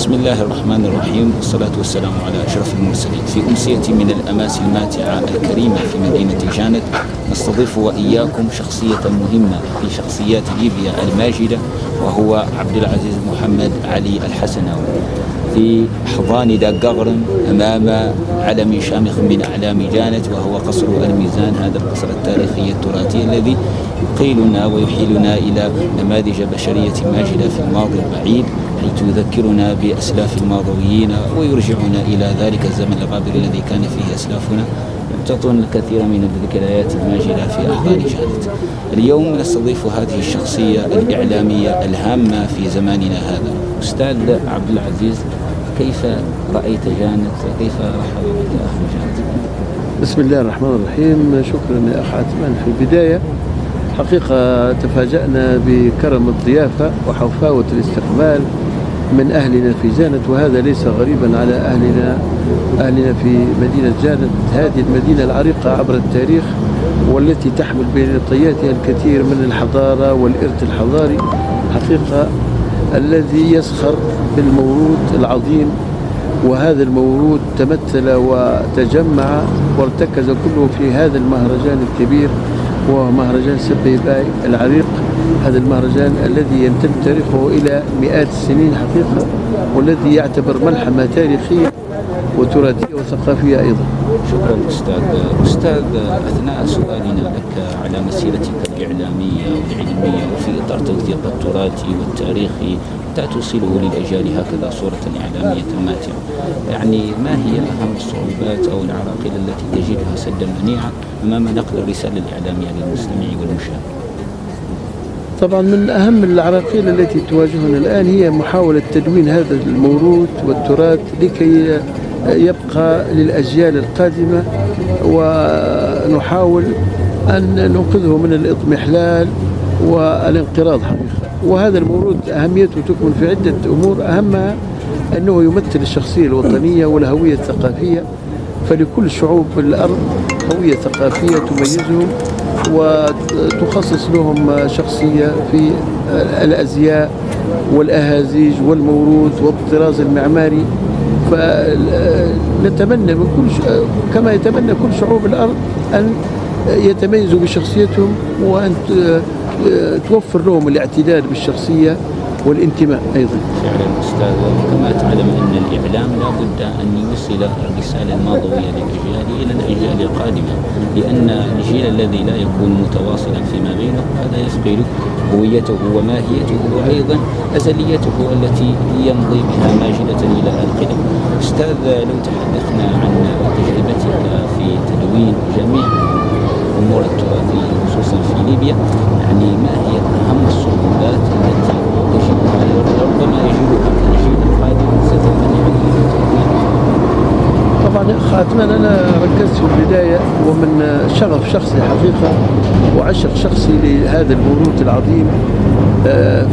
بسم الله الرحمن الرحيم، والصلاة والسلام على أشرف المرسلين. في أمسية من الأماسي الماتعة الكريمة في مدينة جانت نستضيف وإياكم شخصية مهمة في شخصيات ليبيا الماجدة، وهو عبد العزيز محمد علي الحسناوي في أحضان داقغرن أمام علم شامخ من أعلام جانت، وهو قصر الميزان، هذا القصر التاريخي التراثي الذي يقيلنا ويحيلنا إلى نماذج بشرية ماجدة في الماضي البعيد، حيث يذكرنا بأسلاف الماضويين ويرجعنا إلى ذلك الزمن الغابر الذي كان فيه أسلافنا، تعطون الكثير من الذكريات الماجدة في أحضان جانت. اليوم نستضيف هذه الشخصية الإعلامية الهامة في زماننا هذا. أستاذ عبد العزيز، كيف رأيت جانت وكيف رحب بك أهل جانت؟ بسم الله الرحمن الرحيم. شكرا يا أخ عثمان. في البداية حقيقة تفاجأنا بكرم الضيافة وحفاوة الاستقبال من أهلنا في جانت، وهذا ليس غريبا على أهلنا في مدينة جانت، هذه المدينة العريقة عبر التاريخ والتي تحمل بين طياتها الكثير من الحضارة والإرث الحضاري، حقيقة الذي يسخر بالموروث العظيم. وهذا الموروث تمثل وتجمع وارتكز كله في هذا المهرجان الكبير، وهو مهرجان سبيباي العريق. هذا المهرجان الذي يمتد تاريخه إلى مئات السنين حقيقة، والذي يعتبر ملحمة تاريخية وتراثية وثقافية أيضا. شكرا أستاذ، أثناء سؤالنا لك على مسيرتك الإعلامية والعلمية وفي إطار توثيق التراث والتاريخي توصله للأجيال هكذا صورة إعلامية ماتعة، يعني ما هي أهم الصعوبات أو العراقيل التي تجدها سدا منيعا أمام نقل الرسالة الإعلامية للمستمع والمشاهد؟ طبعا من أهم العراقيل التي تواجهنا الآن هي محاولة تدوين هذا الموروث والتراث لكي يبقى للأجيال القادمة، ونحاول أن ننقذه من الإضمحلال والانقراض حقيقة. وهذا الموروث أهميته تكمن في عدة أمور، أهمها أنه يمثل الشخصية الوطنية والهوية الثقافية، فلكل شعوب الأرض هوية ثقافية تميزهم وتخصص لهم شخصية في الأزياء والأهازيج والموروث والطراز المعماري. فنتمنى من كما يتمنى كل شعوب الأرض أن يتميزوا بشخصيتهم، وأن توفر لهم الاعتداد بالشخصية والانتماء أيضا. فعلا أستاذ، كما تعلم أن الإعلام لا بد أن يوصل الرسالة الماضوية للأجيال إلى الأجيال القادمة، لأن الجيل الذي لا يكون متواصلا فيما بينه هذا يفقد هويته وماهيته وأيضا أزليته التي يمضي بها ماجدة إلى القدم. أستاذ، لو تحدثنا عن تجربتك في تدوين جميع الأمور التراثية خصوصا في ليبيا، يعني ما هي أهم الصعوبات التي تجدها ربما يجدها الجيل القادم ستمنع عليه التدوين؟ طبعا يا أخ عثمان، أنا ركزت في البداية ومن شغف شخصي حقيقة وعشق شخصي لهذا الموروث العظيم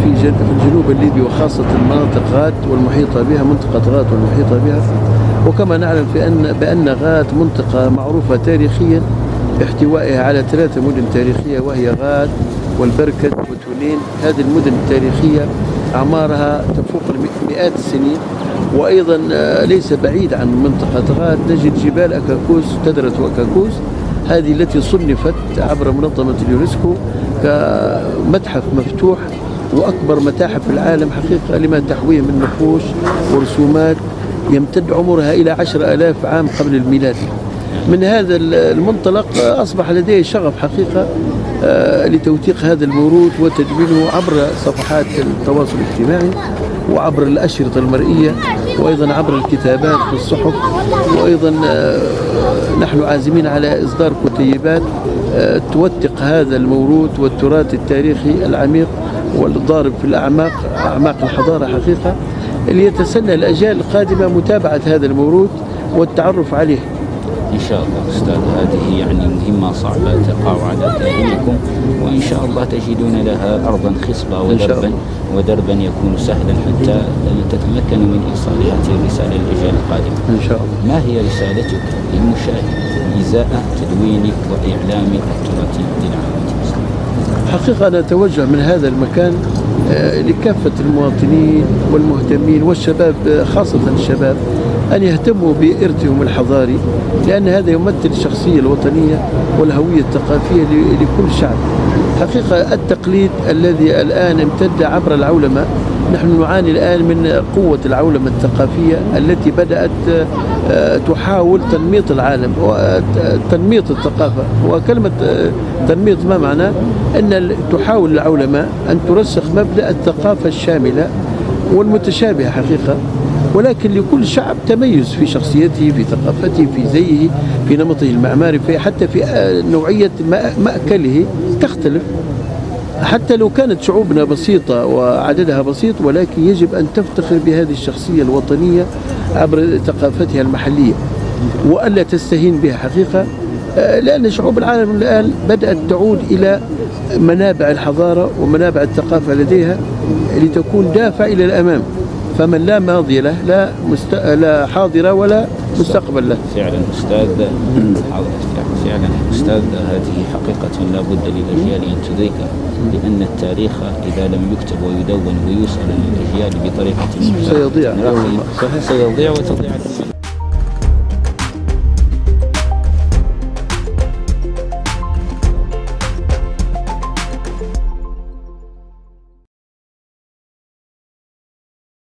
في الجنوب الليبي، وخاصة مناطق غات والمحيطة بها، منطقة غات والمحيطة بها. وكما نعلم بأن غات منطقة معروفة تاريخيا باحتوائها على 3 مدن تاريخية، وهي غات والبركد وتونين. هذه المدن التاريخية أعمارها تفوق مئات السنين. وأيضا ليس بعيد عن منطقة غات نجد جبال أكاكوس، تدرة وأكاكوس، هذه التي صنفت عبر منظمة اليونسكو كمتحف مفتوح وأكبر متاحف في العالم حقيقة، لما تحويه من نقوش ورسومات يمتد عمرها إلى 10,000 عام قبل الميلاد. من هذا المنطلق أصبح لدي شغف حقيقة لتوثيق هذا الموروث وتدوينه عبر صفحات التواصل الاجتماعي وعبر الأشرطة المرئية وأيضا عبر الكتابات في الصحف. وأيضا نحن عازمين على إصدار كتيبات توثق هذا الموروث والتراث التاريخي العميق والضارب في أعماق الحضارة حقيقة، ليتسنى الأجيال القادمة متابعة هذا الموروث والتعرف عليه. إن شاء الله أستاذ، هذه يعني مهمة صعبة تقع على كاهلكم، وإن شاء الله تجدون لها أرضا خصبة ودربا يكون سهلا حتى تتمكنوا من إيصال هذه الرسالة للأجيال القادمة إن شاء الله. ما هي رسالتك للمشاهد إزاء تدوينك وإعلامك التراثي للعامة المسلمة؟ حقيقة أنا أتوجه من هذا المكان لكافة المواطنين والمهتمين والشباب، خاصة الشباب، أن يهتموا بإرثهم الحضاري، لأن هذا يمثل الشخصية الوطنية والهوية الثقافية لكل شعب. حقيقة التقليد الذي الآن امتد عبر العولمة، نحن نعاني الآن من قوة العولمة الثقافية التي بدأت تحاول تنميط العالم وتنميط الثقافة. وكلمة تنميط ما معناه؟ أن تحاول العولمة أن ترسخ مبدأ الثقافة الشاملة والمتشابهة حقيقة، ولكن لكل شعب تميز في شخصيته، في ثقافته، في زيه، في نمطه المعماري، حتى في نوعية مأكله تختلف. حتى لو كانت شعوبنا بسيطة وعددها بسيط، ولكن يجب أن تفتخر بهذه الشخصية الوطنية عبر ثقافتها المحلية وألا تستهين بها حقيقة، لأن شعوب العالم الآن بدأت تعود إلى منابع الحضارة ومنابع الثقافة لديها لتكون دافع إلى الأمام. فمن لا ماضي له لا حاضر ولا مستقبل له. فعلا أستاذ هذه حقيقة لا بد للأجيال أن تدركها، لأن التاريخ إذا لم يكتب ويدون ويوصل للأجيال بطريقة سيضيع وتضيع